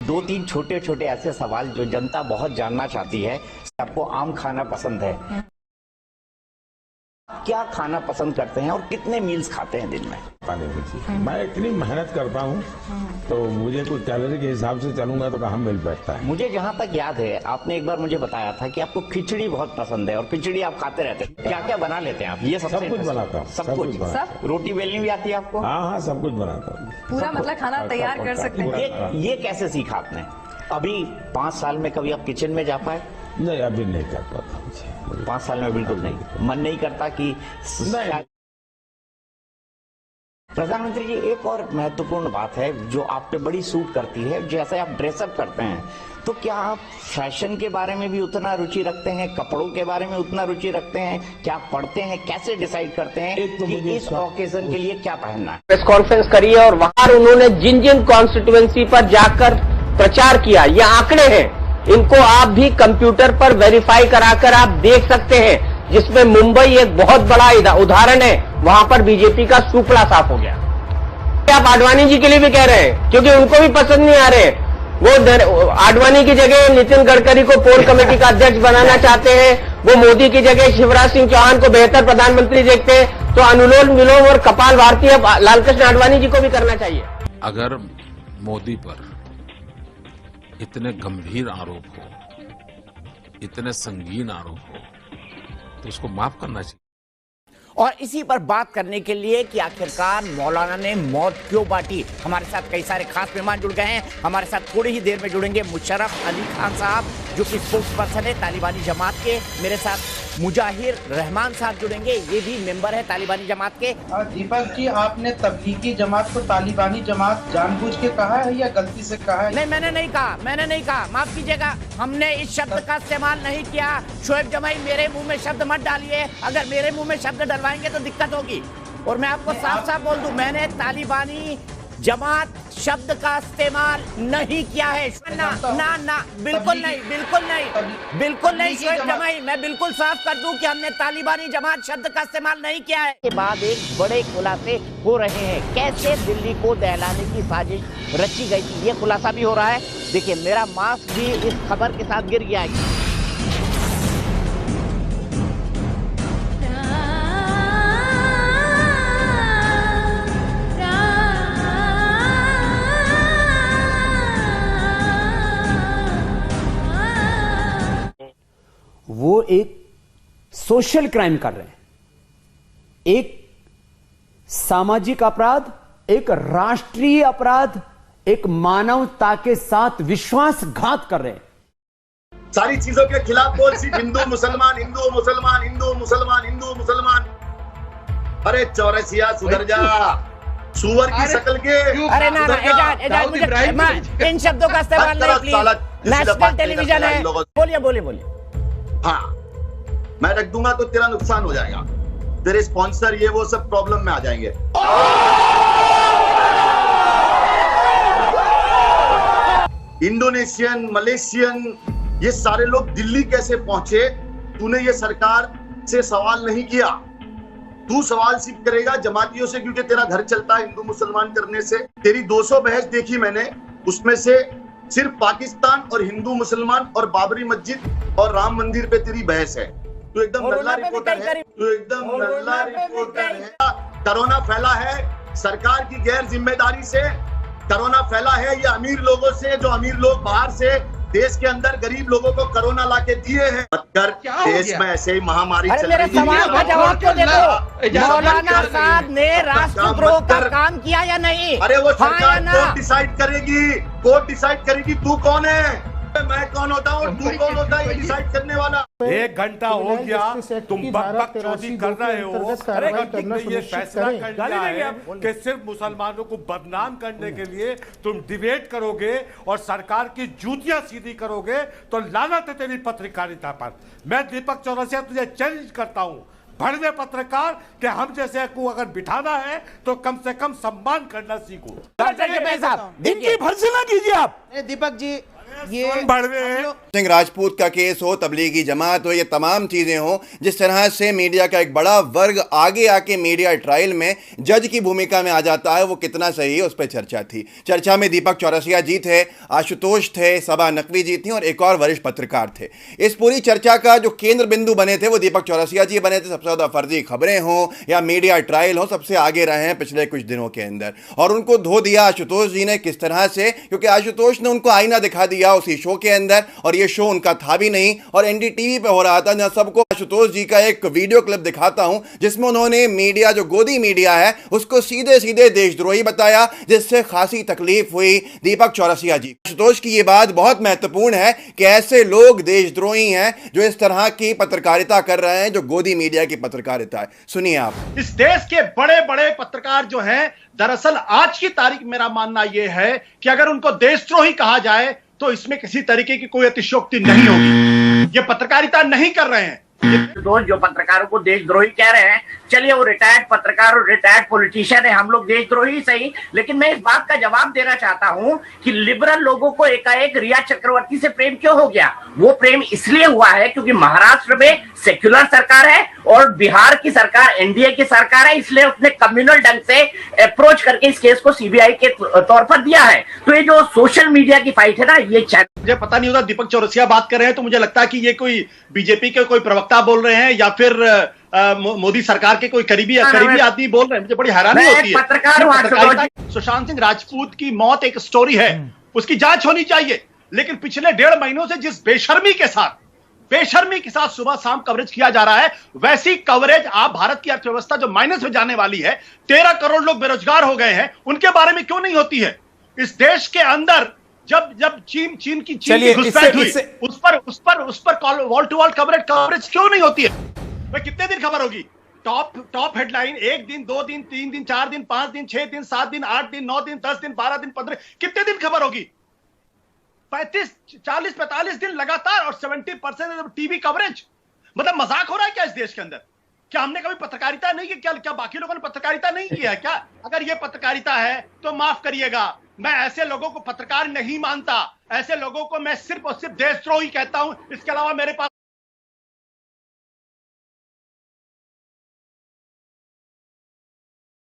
दो तीन छोटे छोटे ऐसे सवाल जो जनता बहुत जानना चाहती है। आपको आम खाना पसंद है? क्या खाना पसंद करते हैं और कितने मील्स खाते हैं दिन में? मैं इतनी मेहनत करता हूँ तो मुझे कोई कैलोरी के हिसाब से चलूंगा तो कहाँ मिल बैठता है। मुझे जहाँ तक याद है आपने एक बार मुझे बताया था कि आपको खिचड़ी बहुत पसंद है और खिचड़ी आप खाते रहते हैं। क्या क्या बना लेते हैं आप? ये सब कुछ बनाता हूँ। सब कुछ सब रोटी बेलनी भी आती है आपको? हाँ, सब कुछ बनाता हूँ। पूरा मतलब खाना तैयार कर सकते हैं। ये कैसे सीखा आपने? अभी 5 साल में कभी आप किचन में जा पाए? नहीं, अभी नहीं कर पाता मुझे। 5 साल में बिल्कुल नहीं, मन नहीं करता कि नहीं। प्रधानमंत्री जी, एक और महत्वपूर्ण बात है जो आप पे बड़ी सूट करती है, जैसे आप ड्रेसअप करते हैं, तो क्या आप फैशन के बारे में भी उतना रुचि रखते हैं, कपड़ों के बारे में उतना रुचि रखते हैं? क्या आप पढ़ते हैं? कैसे डिसाइड करते हैं कि इस ओकेजन के लिए क्या पहनना है? प्रेस कॉन्फ्रेंस करी है और वहां उन्होंने जिन जिन कॉन्स्टिट्यूएंसी पर जाकर प्रचार किया, ये आंकड़े हैं, इनको आप भी कंप्यूटर पर वेरीफाई कराकर आप देख सकते हैं, जिसमें मुंबई एक बहुत बड़ा उदाहरण है। वहां पर बीजेपी का सुपड़ा साफ हो गया। आप आडवाणी जी के लिए भी कह रहे हैं, क्योंकि उनको भी पसंद नहीं आ रहे। वो आडवाणी की जगह नितिन गडकरी को कोर कमेटी का अध्यक्ष बनाना चाहते हैं, वो मोदी की जगह शिवराज सिंह चौहान को बेहतर प्रधानमंत्री देखते हैं, तो अनुलोम विलोम और कपाल भारती अब लालकृष्ण आडवाणी जी को भी करना चाहिए। अगर मोदी पर इतने गंभीर आरोप हो, इतने संगीन आरोप हो, तो उसको माफ करना चाहिए। और इसी पर बात करने के लिए कि आखिरकार मौलाना ने मौत क्यों बांटी, हमारे साथ कई सारे खास मेहमान जुड़ गए हैं। हमारे साथ थोड़ी ही देर में जुड़ेंगे मुशर्रफ अली खान साहब, जो कि स्पोक्स पर्सन है तालिबानी जमात के। मेरे साथ मुजाहिर रहमान साहब जुड़ेंगे, ये भी मेंबर है तालिबानी जमात के। दीपक जी, आपने तबलीगी जमात को तालिबानी जमात जानबूझ के कहा है या गलती से कहा है? नहीं, मैंने नहीं कहा, माफ कीजिएगा, हमने इस शब्द का इस्तेमाल नहीं किया। शोएब जमाई, मेरे मुंह में शब्द मत डालिए, अगर मेरे मुंह में शब्द डलवाएंगे तो दिक्कत होगी। और मैं आपको साफ साफ बोल दूं, मैंने तालिबानी जमात शब्द का इस्तेमाल नहीं किया है। ना, बिल्कुल नहीं शोएब जमाई, मैं बिल्कुल साफ कर दूं कि हमने तालिबानी जमात शब्द का इस्तेमाल नहीं किया है। के बाद एक बड़े खुलासे हो रहे हैं, कैसे दिल्ली को दहलाने की साजिश रची गई थी, ये खुलासा भी हो रहा है। देखिए, मेरा मास्क भी इस खबर के साथ गिर गया है। वो एक सोशल क्राइम कर रहे हैं, एक सामाजिक अपराध, एक राष्ट्रीय अपराध, एक मानवता के साथ विश्वासघात कर रहे हैं। सारी चीजों के खिलाफ बोल, सिर्फ हिंदू मुसलमान, हिंदू मुसलमान, हिंदू मुसलमान, हिंदू मुसलमान। अरे चौरसिया सुधर जा, सुअर की शक्ल के। अरे ना, एजाज मुझे इन शब्दों का इस्तेमाल नहीं, प्लीज। नेशनल टेलीविजन है, बोलिए। हाँ, मैं रख दूंगा तो तेरा नुकसान हो जाएगा, तेरे स्पॉन्सर ये वो सब प्रॉब्लम में आ जाएंगे। इंडोनेशियन, मलेशियन, ये सारे लोग दिल्ली कैसे पहुंचे? तूने ये सरकार से सवाल नहीं किया, तू सवाल सिर्फ करेगा जमातियों से, क्योंकि तेरा घर चलता है हिंदू मुसलमान करने से। तेरी 200 बहस देखी मैंने, उसमें से सिर्फ पाकिस्तान और हिंदू मुसलमान और बाबरी मस्जिद और राम मंदिर पे तेरी बहस है। तू एकदम नल्ला रिपोर्टर है, कोरोना फैला है सरकार की गैर जिम्मेदारी से, कोरोना फैला है ये अमीर लोगों से, जो अमीर लोग बाहर से देश के अंदर गरीब लोगों को कोरोना लाके दिए हैं। कर देश में ऐसे ही महामारी चल रही है। सवाल का जवाब तो देखो, मौलाना साहब ने राष्ट्रद्रोह का काम किया या नहीं? अरे वो सरकार कोर्ट डिसाइड करेगी, तू कौन है, मैं कौन होता हूँ, तू कौन होता है ये डिसाइड करने वाला। 1 घंटा हो गया, तुम बक चोरी कर रहे हो। ये फैसला कर लिया है कि सिर्फ मुसलमानों को बदनाम करने के लिए तुम डिबेट करोगे और सरकार की जूतियां सीधी करोगे, तो लानत है तेरी पत्रकारिता पर। मैं दीपक चौरसिया तुझे चैलेंज करता हूँ, भड़वे पत्रकार कि हम जैसे को अगर बिठाना है तो कम से कम सम्मान करना सीखो। इनकी भर्त्सना कीजिए आप। दीपक जी, ये सिंह राजपूत का केस हो, तबलीगी जमात हो, ये तमाम चीजें हो, जिस तरह से मीडिया का एक बड़ा वर्ग आगे आके मीडिया ट्रायल में जज की भूमिका में आ जाता है, वो कितना सही है, उस पर चर्चा थी। चर्चा में दीपक चौरसिया जी थे, आशुतोष थे, सबा नकवी जी थी और एक और वरिष्ठ पत्रकार थे। इस पूरी चर्चा का जो केंद्र बिंदु बने थे वो दीपक चौरसिया जी बने थे। सबसे ज्यादा फर्जी खबरें हो या मीडिया ट्रायल हो, सबसे आगे रहे हैं पिछले कुछ दिनों के अंदर। और उनको धो दिया आशुतोष जी ने, किस तरह से, क्योंकि आशुतोष ने उनको आईना दिखा दिया उसी शो के अंदर, और ये शो उनका था भी नहीं और एनडीटीवी पे हो रहा था। जहां सबको आशुतोष जी का एक वीडियो क्लिप दिखाता हूं जिसमें उन्होंने मीडिया, जो गोदी मीडिया है, उसको सीधे सीधे देशद्रोही बताया, जिससे खासी तकलीफ हुई दीपक चौरसिया जी। आशुतोष की ये बात बहुत महत्वपूर्ण है कि ऐसे लोग देशद्रोही हैं जो इस तरह की पत्रकारिता कर रहे हैं, जो गोदी मीडिया की पत्रकारिता है। सुनिए आप। इस देश के बड़े बड़े पत्रकार जो हैं, दरअसल आज की तारीख मेरा मानना यह है कि अगर उनको देशद्रोही कहा जाए तो इसमें किसी तरीके की कोई अतिशयोक्ति नहीं होगी। ये पत्रकारिता नहीं कर रहे हैं। जो पत्रकारों को देशद्रोही कह रहे हैं, चलिए वो रिटायर्ड पत्रकार और रिटायर्ड पॉलिटिशियन है, हम लोग देशद्रोही सही, लेकिन मैं इस बात का जवाब देना चाहता हूं कि लिबरल लोगों को एकाएक रिया चक्रवर्ती से प्रेम क्यों हो गया? वो प्रेम इसलिए हुआ है क्योंकि महाराष्ट्र में सेक्युलर सरकार है और बिहार की सरकार एनडीए की सरकार है, इसलिए उसने कम्युनल ढंग से अप्रोच करके इस केस को सीबीआई के तौर पर दिया है। तो ये जो सोशल मीडिया की फाइट है ना, ये मुझे पता नहीं होता दीपक चौरसिया बात कर रहे हैं तो मुझे लगता है कि ये कोई बीजेपी के कोई प्रवक्ता बोल रहे हैं या फिर मोदी सरकार के कोई करीबी आदमी बोल रहे हैं। मुझे बड़ी हैरानी होती है। सुशांत सिंह राजपूत की मौत एक स्टोरी है, उसकी जांच होनी चाहिए, लेकिन पिछले 1.5 महीनों से जिस बेशर्मी के साथ सुबह शाम कवरेज किया जा रहा है, वैसी कवरेज आप भारत की अर्थव्यवस्था जो माइनस में जाने वाली है, 13 करोड़ लोग बेरोजगार हो गए हैं, उनके बारे में क्यों नहीं होती है? इस देश के अंदर जब चीन की घुसपैठ हुई, उस पर वॉल टू वॉल कवरेज क्यों नहीं होती है? भाई कितने दिन खबर होगी? टॉप हेडलाइन 1 दिन, 2 दिन, 3 दिन, 4 दिन, 5 दिन, 6 दिन, 7 दिन, 8 दिन, 9 दिन, 10 दिन, 12 दिन, 15, कितने दिन खबर होगी? 35, 40, 45 दिन लगातार और 70% टीवी कवरेज। मतलब मजाक हो रहा है क्या इस देश के अंदर? क्या हमने कभी पत्रकारिता नहीं की? क्या बाकी लोगों ने पत्रकारिता नहीं किया है क्या? अगर ये पत्रकारिता है तो माफ करिएगा, मैं ऐसे लोगों को पत्रकार नहीं मानता। ऐसे लोगों को मैं सिर्फ और सिर्फ देशद्रोही कहता हूं। इसके अलावा मेरे पास